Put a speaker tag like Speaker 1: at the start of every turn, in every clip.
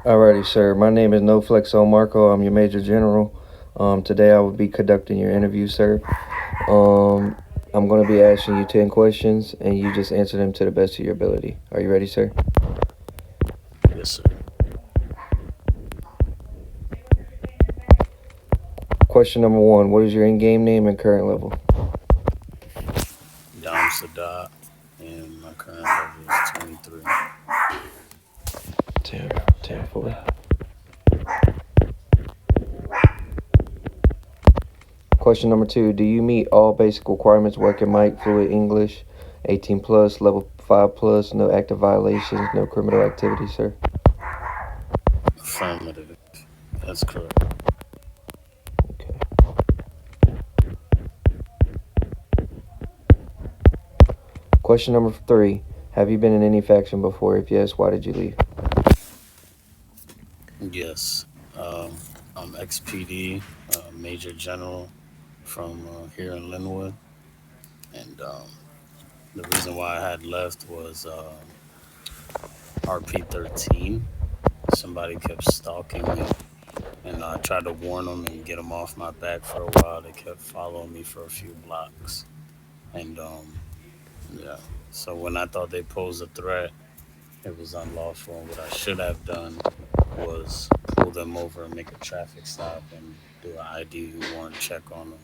Speaker 1: Alrighty, sir. My name is NoFlexZone Marco. I'm your Major General. Today I will be conducting your interview, sir. I'm going to be asking you 10 questions, and you just answer them to the best of your ability. Are you ready, sir?
Speaker 2: Yes, sir.
Speaker 1: Question number one. What is your in-game name and current level?
Speaker 2: I'm Sadat, and my current level is 23.
Speaker 1: 10, 10 4. Question number two. Do you meet all basic requirements, working mic, fluent English, 18 plus, level 5 plus, no active violations, no criminal activity, sir?
Speaker 2: Affirmative. That's correct.
Speaker 1: Okay. Question number three. Have you been in any faction before? If yes, why did you leave?
Speaker 2: Yes. Um, I'm XPD, Major General from here in Lynwood. And the reason why I had left was RP 13. Somebody kept stalking me, and I tried to warn them and get them off my back for a while. They kept following me for a few blocks. And yeah, so when I thought they posed a threat, it was unlawful. And what I should have done was pull them over and make a traffic stop and do an ID warrant check on them.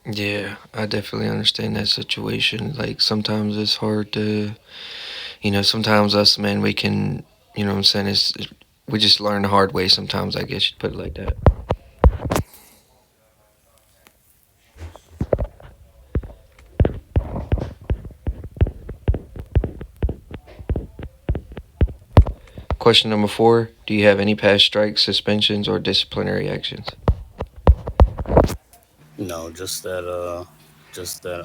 Speaker 1: Yeah, I definitely understand that situation. Like sometimes it's hard to, sometimes us men, we can, what I'm saying, we just learn the hard way sometimes, I guess you'd put it like that. Question number four. Do you have any past strikes, suspensions, or disciplinary actions?
Speaker 2: No, just that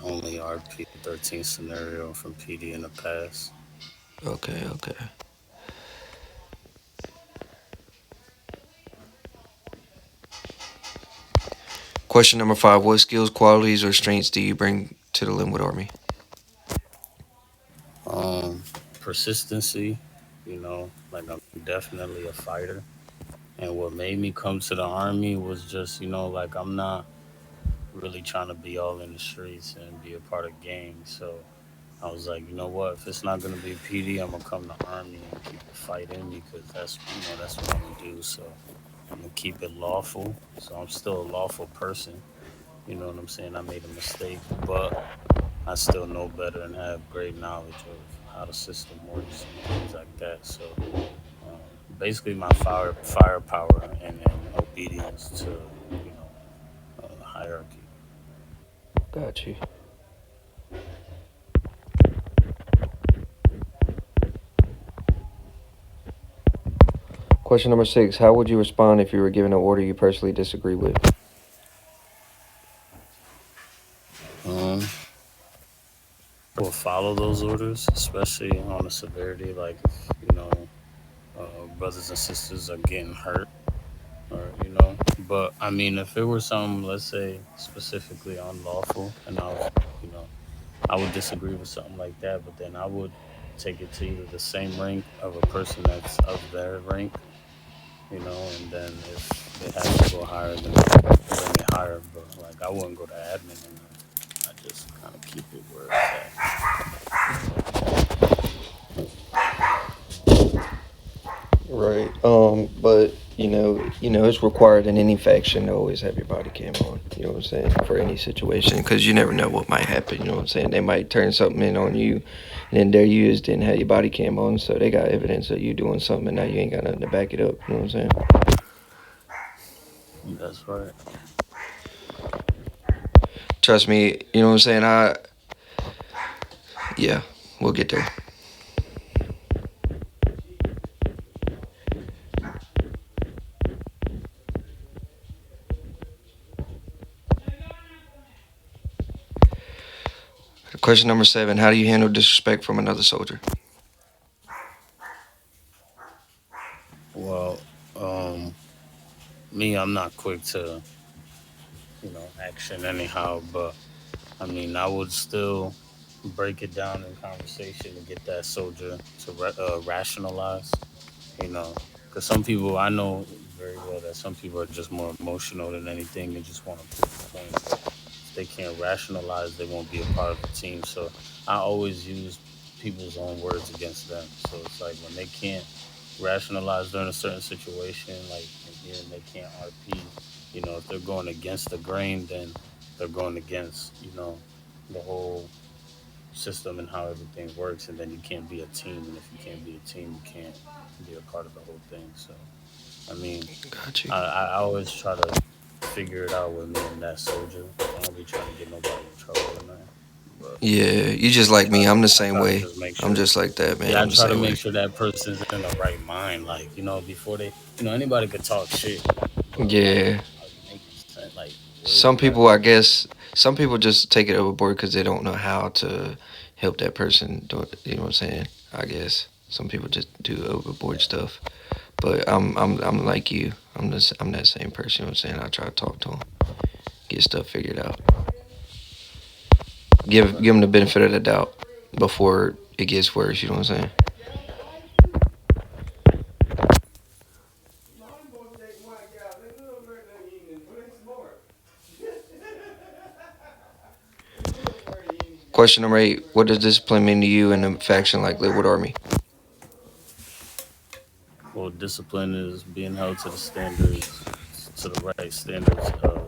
Speaker 2: only RP 13 scenario from PD in the past.
Speaker 1: Okay, okay. Question number five. What skills, qualities, or strengths do you bring to the Lynwood Army?
Speaker 2: Um, Persistency, like I'm definitely a fighter. And what made me come to the army was just, like I'm not really trying to be all in the streets and be a part of gangs. So I was like, you know what? If it's not gonna be PD, I'm gonna come to Army and keep the fight in me because that's what I'm gonna do. So I'm gonna keep it lawful. So I'm still a lawful person. You know what I'm saying? I made a mistake, but I still know better and have great knowledge of how the system works and things like that. So um, basically, my firepower and obedience to hierarchy.
Speaker 1: Got you. Question number six. How would you respond if you were given an order you personally disagree with?
Speaker 2: Um, will follow those orders, especially on the severity. Like if brothers and sisters are getting hurt, or. But I mean, if it were something, let's say specifically unlawful, and I would disagree with something like that. But then I would take it to either the same rank of a person that's of their rank, and then if it has to go higher, then bring it higher. But like, I wouldn't go to admin, and I just kind of keep it where it's
Speaker 1: Right. But it's required in any faction to always have your body cam on. You know what I'm saying? For any situation, because you never know what might happen. You know what I'm saying? They might turn something in on you, and then there you is didn't have your body cam on, so they got evidence of you doing something, and now you ain't got nothing to back it up. You know what I'm saying?
Speaker 2: at. That's right.
Speaker 1: Trust me. You know what I'm saying? Yeah, we'll get there. Question number seven. How do you handle disrespect from another soldier?
Speaker 2: Well, me, I'm not quick to action anyhow, but I mean, I would still break it down in conversation to get that soldier to rationalize. You know, Because some people, I know very well that some people are just more emotional than anything. They just want to prove a point, but if they can't rationalize, they won't be a part of the team. So I always use people's own words against them. So it's like when they can't rationalize during a certain situation, like again, they can't RP. If they're going against the grain, then they're going against the whole system and how everything works, and then you can't be a team. And if you can't be a team, you can't be a part of the whole thing. So I mean,
Speaker 1: Got you.
Speaker 2: I always try to figure it out with me and that soldier. I don't be trying to get nobody in trouble or nothing. But
Speaker 1: Yeah, you just like me. I'm the
Speaker 2: I
Speaker 1: same
Speaker 2: try to
Speaker 1: way.
Speaker 2: just make
Speaker 1: I'm
Speaker 2: sure.
Speaker 1: just like that, man.
Speaker 2: Yeah, I
Speaker 1: I'm the
Speaker 2: try to
Speaker 1: same
Speaker 2: make
Speaker 1: way.
Speaker 2: sure that person's in the right mind. Like, before they, anybody could talk shit, but like,
Speaker 1: Yeah.
Speaker 2: are you making sense? Like, where
Speaker 1: Some
Speaker 2: you gotta
Speaker 1: people, I
Speaker 2: make it.
Speaker 1: guess, some people just take it overboard because they don't know how to help that person. You know what I'm saying? I guess some people just do overboard stuff. But I'm like you. I'm that same person. You know what I'm saying? I try to talk to them, get stuff figured out, give them the benefit of the doubt before it gets worse. You know what I'm saying? Question number 8: what does discipline mean to you in a faction like Lynwood Army?
Speaker 2: Well, discipline is being held to the standards, to the right standards of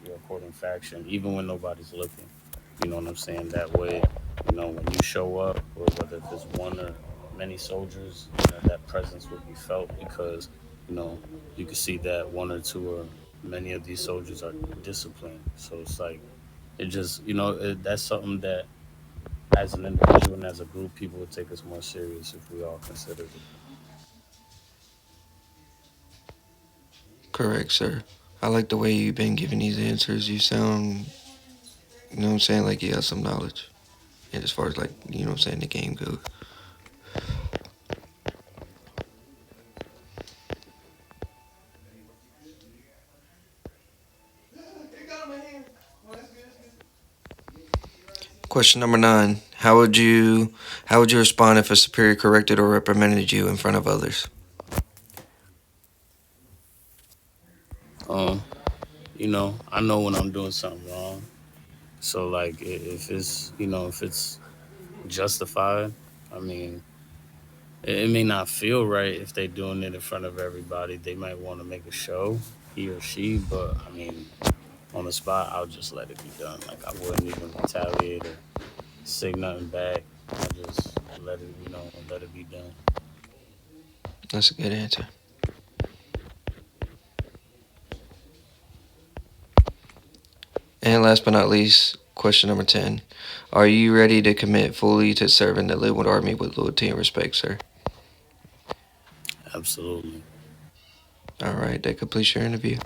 Speaker 2: your according faction, even when nobody's looking. You know what I'm saying? That way, when you show up, or whether if it's one or many soldiers, that presence will be felt because you know you can see that one or two or many of these soldiers are disciplined. So it's like it just that's something that as an individual and as a group, people would take us more serious if we all considered it.
Speaker 1: Correct, sir. I like the way you've been giving these answers. You sound, you know what I'm saying, like you have some knowledge. And as far as like, you know what I'm saying, the game goes. Question number 9. How would you respond if a superior corrected or reprimanded you in front of others?
Speaker 2: Um, I know when I'm doing something wrong. So like if it's justified, I mean, it may not feel right if they're doing it in front of everybody. They might want to make a show, he or she, but I mean, on the spot, I'll just let it be done. Like I wouldn't even retaliate or say nothing back. I just let it be done.
Speaker 1: That's a good answer. And last but not least, question number 10. Are you ready to commit fully to serving the Lynwood Army with loyalty and respect, sir?
Speaker 2: Absolutely.
Speaker 1: All right, that completes your interview.